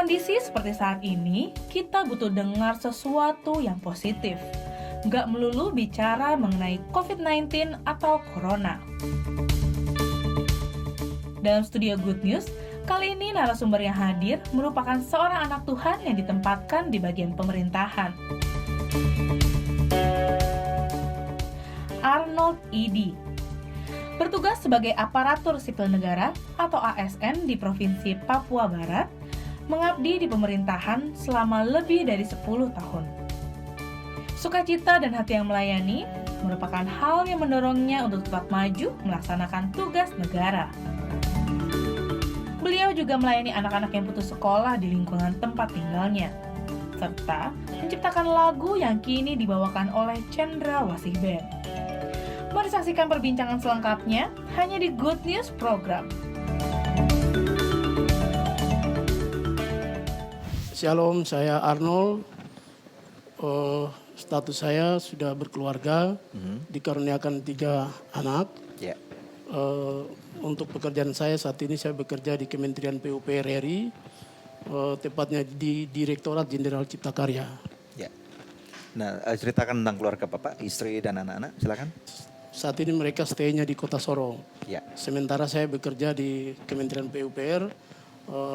kondisi seperti saat ini, kita butuh dengar sesuatu yang positif. Nggak melulu bicara mengenai COVID-19 atau Corona. Dalam studio Good News, kali ini narasumber yang hadir merupakan seorang anak Tuhan yang ditempatkan di bagian pemerintahan. Arnold Edi bertugas sebagai aparatur sipil negara atau ASN di Provinsi Papua Barat, mengabdi di pemerintahan selama lebih dari 10 tahun. Sukacita dan hati yang melayani merupakan hal yang mendorongnya untuk tetap maju melaksanakan tugas negara. Beliau juga melayani anak-anak yang putus sekolah di lingkungan tempat tinggalnya, serta menciptakan lagu yang kini dibawakan oleh Cendra Wasih Band. Mari saksikan perbincangan selengkapnya hanya di Good News Program. Shalom, saya Arnold. Status saya sudah berkeluarga, dikaruniakan 3 anak. Yeah. Untuk pekerjaan saya saat ini saya bekerja di Kementerian PUPR RI, tepatnya di Direktorat Jenderal Cipta Karya. Ya. Nah, ceritakan tentang keluarga Bapak, istri dan anak-anak, silakan. Saat ini mereka stay-nya di Kota Sorong. Ya. Sementara saya bekerja di Kementerian PUPR,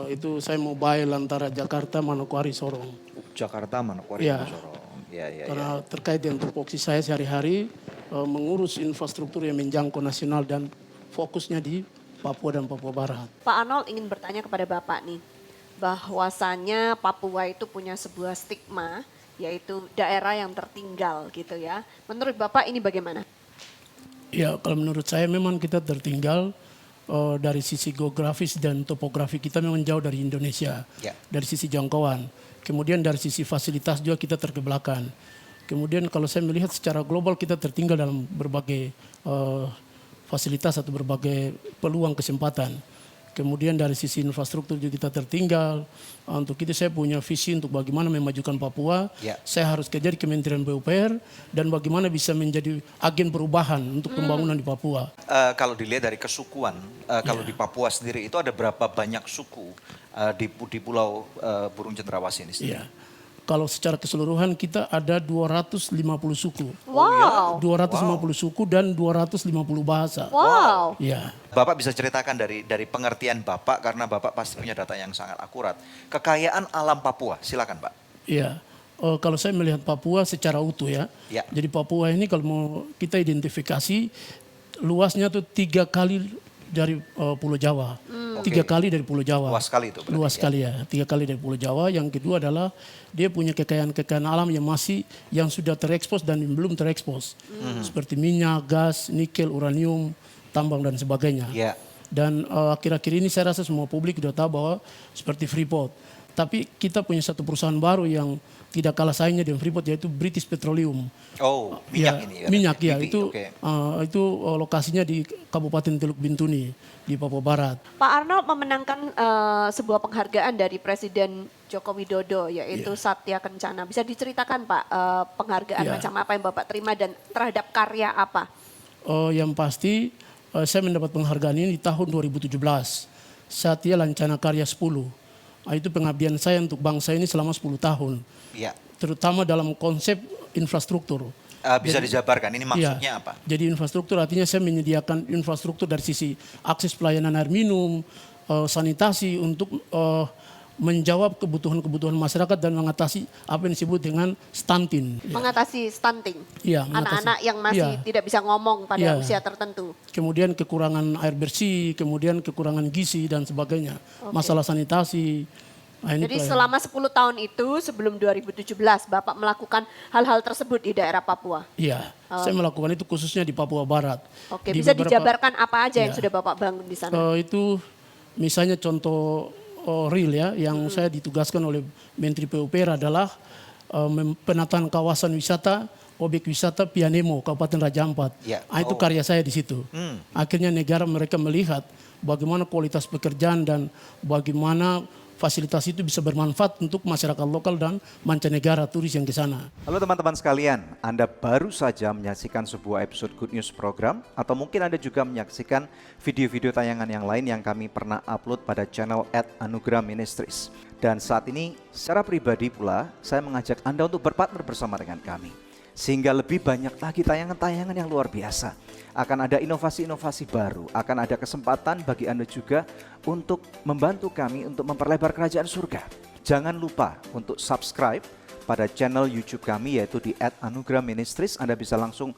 itu saya mobile antara Jakarta, Manokwari, Sorong. Jakarta, Manokwari, Ya. Sorong. Ya. Karena terkait dengan tupoksi saya sehari-hari, mengurus infrastruktur yang menjangkau nasional dan fokusnya di Papua dan Papua Barat. Pak Arnold ingin bertanya kepada Bapak nih, bahwasannya Papua itu punya sebuah stigma, yaitu daerah yang tertinggal gitu ya. Menurut Bapak ini bagaimana? Ya, kalau menurut saya memang kita tertinggal dari sisi geografis dan topografi kita memang jauh dari Indonesia. Ya. Dari sisi jangkauan. Kemudian dari sisi fasilitas juga kita terkebelakang. Kemudian kalau saya melihat secara global kita tertinggal dalam berbagai fasilitas atau berbagai peluang kesempatan. Kemudian dari sisi infrastruktur juga kita tertinggal. Untuk itu saya punya visi untuk bagaimana memajukan Papua. Ya. Saya harus kerja di Kementerian PUPR dan bagaimana bisa menjadi agen perubahan untuk pembangunan di Papua. Kalau dilihat dari kesukuan, kalau di Papua sendiri itu ada berapa banyak suku di Pulau Burung Cendrawasih ini sendiri? Iya. Kalau secara keseluruhan kita ada 250 suku. Wow. 250 suku dan 250 bahasa. Wow. Iya. Bapak bisa ceritakan dari pengertian Bapak, karena Bapak pasti punya data yang sangat akurat. Kekayaan alam Papua, silakan Pak. Iya. Kalau saya melihat Papua secara utuh ya. Ya. Jadi Papua ini kalau mau kita identifikasi luasnya tuh 3 kali dari Pulau Jawa. 3 kali dari Pulau Jawa. Luas sekali itu berarti, Luas sekali ya. 3 kali dari Pulau Jawa. Yang kedua adalah dia punya kekayaan alam yang sudah terekspos dan belum terekspos. Seperti minyak, gas, nikel, uranium, tambang dan sebagainya. Ya. Dan akhir-akhir ini saya rasa semua publik sudah tahu bahwa seperti Freeport. Tapi kita punya satu perusahaan baru yang tidak kalah saingnya dengan Freeport, yaitu British Petroleum. Oh, minyak Ya, ini. minyak ya, BP, itu oke. itu lokasinya di Kabupaten Teluk Bintuni di Papua Barat. Pak Arnold memenangkan sebuah penghargaan dari Presiden Joko Widodo, yaitu Satya Kencana. Bisa diceritakan Pak penghargaan Ya. macam apa yang Bapak terima dan terhadap karya apa? Yang pasti saya mendapat penghargaan ini di tahun 2017. Satya Lancana Karya 10. Itu pengabdian saya untuk bangsa ini selama 10 tahun. Ya. Terutama dalam konsep infrastruktur. Bisa dijabarkan, ini maksudnya Ya, apa? jadi infrastruktur artinya saya menyediakan infrastruktur dari sisi akses pelayanan air minum, sanitasi untuk menjawab kebutuhan-kebutuhan masyarakat dan mengatasi apa yang disebut dengan stunting. Mengatasi stunting. Iya, mengatasi. Anak-anak yang masih Iya. tidak bisa ngomong pada Iya. usia tertentu. Kemudian kekurangan air bersih, kemudian kekurangan gizi dan sebagainya. Masalah sanitasi. Nah, ini Jadi pelayanan. selama 10 tahun itu sebelum 2017 Bapak melakukan hal-hal tersebut di daerah Papua. Iya, saya melakukan itu khususnya di Papua Barat. Oke, Di bisa beberapa- dijabarkan apa aja yang Iya. sudah Bapak bangun di sana? Itu misalnya contoh real ya, yang saya ditugaskan oleh Menteri PUPR adalah penataan kawasan wisata, objek wisata Pianemo, Kabupaten Raja Ampat. Ya. Itu karya saya di situ. Akhirnya negara mereka melihat bagaimana kualitas pekerjaan dan bagaimana fasilitas itu bisa bermanfaat untuk masyarakat lokal dan mancanegara turis yang ke sana. Halo teman-teman sekalian, Anda baru saja menyaksikan sebuah episode Good News program, atau mungkin Anda juga menyaksikan video-video tayangan yang lain yang kami pernah upload pada channel @Anugerah Ministries. Dan saat ini secara pribadi pula saya mengajak Anda untuk berpartner bersama dengan kami, sehingga lebih banyak lagi tayangan-tayangan yang luar biasa. Akan ada inovasi-inovasi baru, akan ada kesempatan bagi Anda juga untuk membantu kami untuk memperlebar kerajaan surga. Jangan lupa untuk subscribe pada channel YouTube kami, yaitu di @Anugerah Ministries. Anda bisa langsung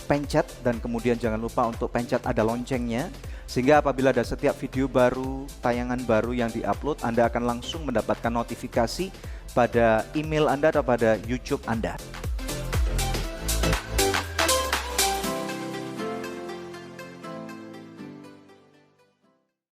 pencet, dan kemudian jangan lupa untuk pencet ada loncengnya, sehingga apabila ada setiap video baru, tayangan baru yang diupload, Anda akan langsung mendapatkan notifikasi pada email Anda atau pada YouTube Anda.